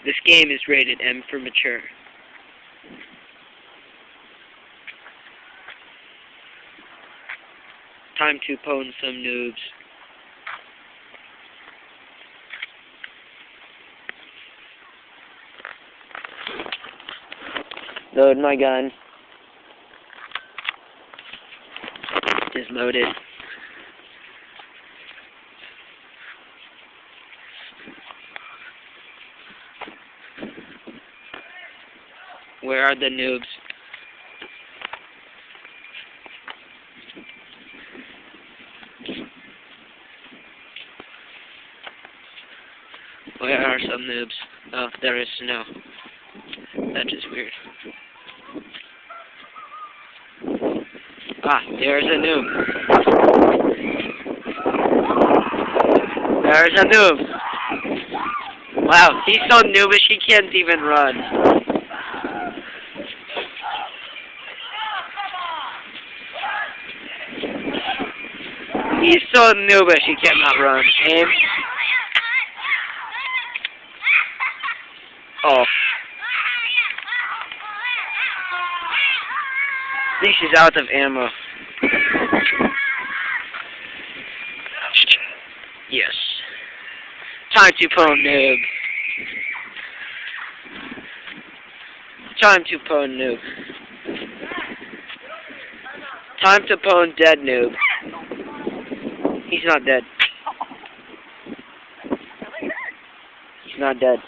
This game is rated M for mature. Time to pwn some noobs. Load my gun. It is loaded. Where are the noobs? Where are some noobs? Oh, there is snow. That is weird. Ah, there's a noob. There's a noob. Wow, he's so noobish he can't even run. He's so noobish he cannot run. Aim. Oh. I think she's out of ammo. Yes. Time to pwn noob. Time to pwn noob. Time to pwn dead noob. He's not dead. He's not dead.